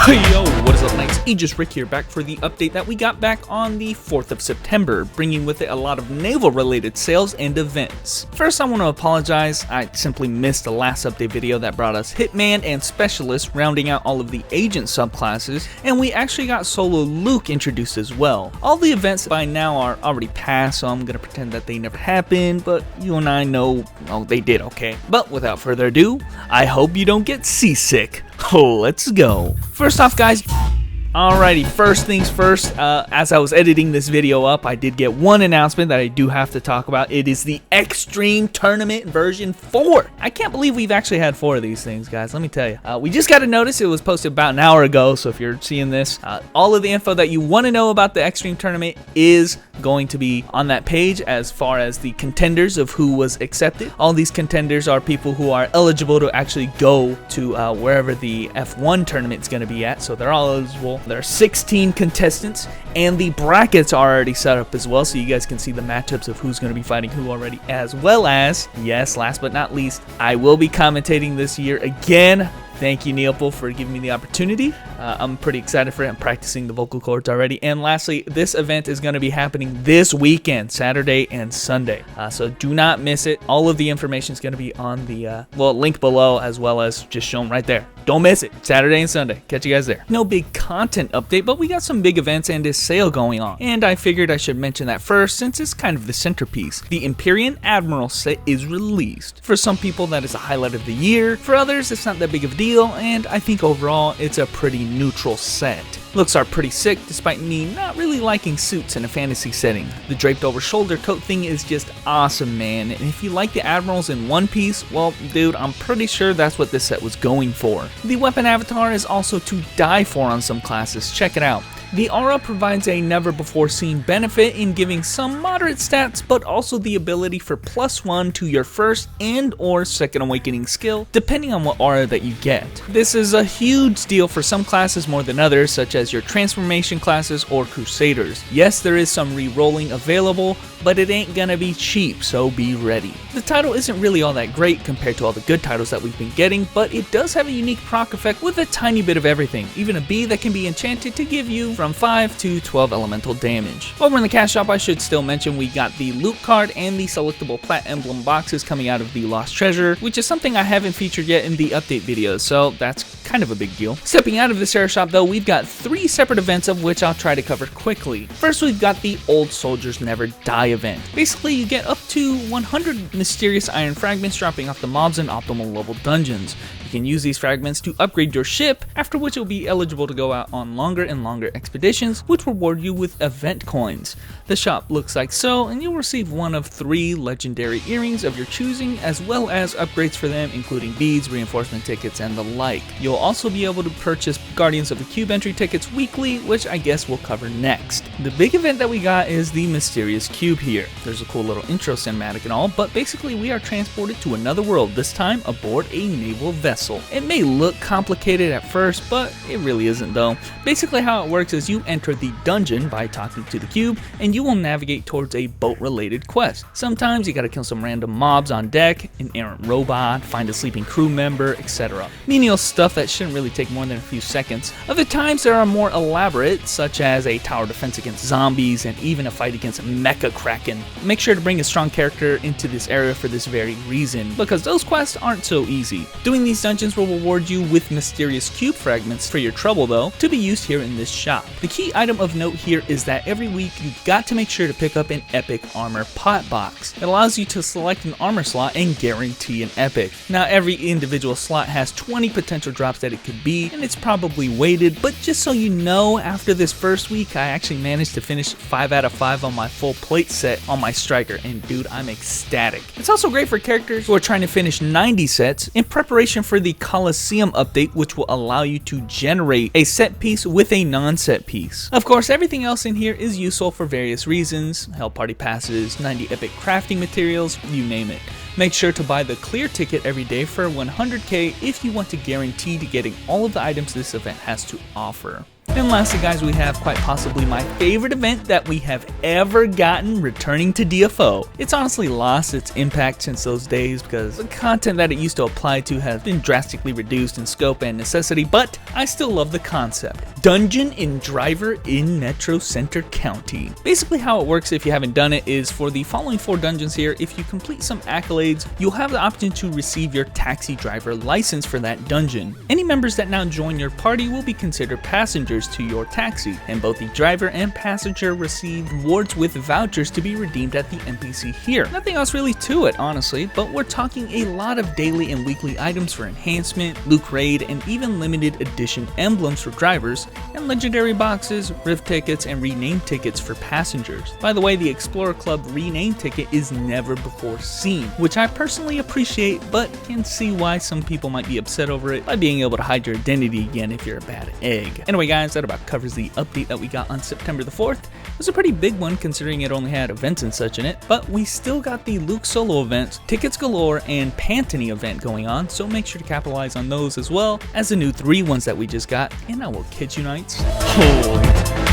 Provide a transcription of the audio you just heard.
Yo, what is up, Knights? Aegis Rick here, back for the update that we got back on the 4th of September, bringing with it a lot of naval-related sales and events. First, I want to apologize. I simply missed the last update video that brought us Hitman and Specialist, rounding out all of the Agent subclasses, and we actually got Solo Luke introduced as well. All the events by now are already past, so I'm going to pretend that they never happened, but you and I know, oh, they did, okay? But without further ado, I hope you don't get seasick. Oh, let's go. First off, guys, alrighty, first things first, as I was editing this video up, I did get one announcement that I do have to talk about. It is the ExStream Tournament version 4. I can't believe we've actually had 4 of these things, guys, let me tell you. We just got a notice. It was posted about an hour ago, so if you're seeing this, all of the info that you want to know about the ExStream Tournament is going to be on that page, as far as the contenders of who was accepted. All these contenders are people who are eligible to actually go to wherever the F1 tournament is going to be at, so they're all eligible. There are 16 contestants, and the brackets are already set up as well, so you guys can see the matchups of who's going to be fighting who already, as well as, yes, last but not least, I will be commentating this year again. Thank you, Neopol, for giving me the opportunity. I'm pretty excited for it. I'm practicing the vocal cords already. And lastly, this event is going to be happening this weekend, Saturday and Sunday. So do not miss it. All of the information is going to be on the link below, as well as just shown right there. Don't miss it. Saturday and Sunday. Catch you guys there. No big content update, but we got some big events and a sale going on. And I figured I should mention that first, since it's kind of the centerpiece. The Empyrean Admiral set is released. For some people, that is a highlight of the year. For others, it's not that big of a deal. And I think overall it's a pretty neutral set. Looks are pretty sick, despite me not really liking suits in a fantasy setting. The draped over shoulder coat thing is just awesome, man, and if you like the admirals in one piece, well dude, I'm pretty sure that's what this set was going for. The weapon avatar is also to die for on some classes. Check it out. The aura provides a never before seen benefit in giving some moderate stats, but also the ability for +1 to your first and or second awakening skill, depending on what aura that you get. This is a huge deal for some classes more than others, such as your transformation classes or crusaders. Yes, there is some re-rolling available, but it ain't gonna be cheap, so be ready. The title isn't really all that great compared to all the good titles that we've been getting, but it does have a unique proc effect with a tiny bit of everything, even a bee that can be enchanted to give you from 5 to 12 elemental damage. Over in the cash shop, I should still mention we got the loot card and the selectable plat emblem boxes coming out of the Lost Treasure, which is something I haven't featured yet in the update videos, so that's kind of a big deal. Stepping out of the Sarah shop though, we've got 3 separate events of which I'll try to cover quickly. First, we've got the Old Soldiers Never Die event. Basically, you get up to 100 mysterious iron fragments dropping off the mobs in optimal level dungeons. You can use these fragments to upgrade your ship, after which you'll be eligible to go out on longer and longer expeditions, which reward you with event coins. The shop looks like so, and you'll receive one of 3 legendary earrings of your choosing, as well as upgrades for them, including beads, reinforcement tickets, and the like. You'll also be able to purchase Guardians of the Cube entry tickets weekly, which I guess we'll cover next. The big event that we got is the Mysterious Cube here. There's a cool little intro cinematic and all, but basically we are transported to another world, this time aboard a naval vessel. It may look complicated at first, but it really isn't though. Basically how it works is you enter the dungeon by talking to the cube, and you will navigate towards a boat-related quest. Sometimes you gotta kill some random mobs on deck, an errant robot, find a sleeping crew member, etc. Menial stuff that shouldn't really take more than a few seconds. Other times there are more elaborate, such as a tower defense against zombies and even a fight against Mecha Kraken. Make sure to bring a strong character into this area for this very reason, because those quests aren't so easy. Doing these dungeons will reward you with mysterious cube fragments for your trouble though, to be used here in this shop. The key item of note here is that every week you've got to make sure to pick up an epic armor pot box. It allows you to select an armor slot and guarantee an epic. Now every individual slot has 20 potential drops that it could be, and it's probably weighted, but just so you know, after this first week I actually managed to finish 5 out of 5 on my full plate set on my striker, and dude, I'm ecstatic. It's also great for characters who are trying to finish 90 sets in preparation for the Coliseum update, which will allow you to generate a set piece with a non-set piece. Of course, everything else in here is useful for various reasons: Hell Party passes, 90 epic crafting materials, you name it. Make sure to buy the clear ticket every day for 100k if you want to guarantee to getting all of the items this event has to offer. And lastly guys, we have quite possibly my favorite event that we have ever gotten returning to DFO. It's honestly lost its impact since those days because the content that it used to apply to has been drastically reduced in scope and necessity, but I still love the concept. Dungeon and Driver in Metro Center County. Basically how it works, if you haven't done it, is for the following 4 dungeons here, if you complete some accolades, you'll have the option to receive your taxi driver license for that dungeon. Any members that now join your party will be considered passengers to your taxi, and both the driver and passenger receive rewards with vouchers to be redeemed at the NPC here. Nothing else really to it, honestly, but we're talking a lot of daily and weekly items for enhancement, loot raid, and even limited edition emblems for drivers, and legendary boxes, rift tickets, and rename tickets for passengers. By the way, the Explorer Club rename ticket is never before seen, which I personally appreciate, but can see why some people might be upset over it by being able to hide your identity again if you're a bad egg. Anyway guys, that about covers the update that we got on September the 4th. It was a pretty big one considering it only had events and such in it, but we still got the Luke solo events, tickets galore, and Pantony event going on, so make sure to capitalize on those as well as the new 3 ones that we just got, and I will kid you nights, holy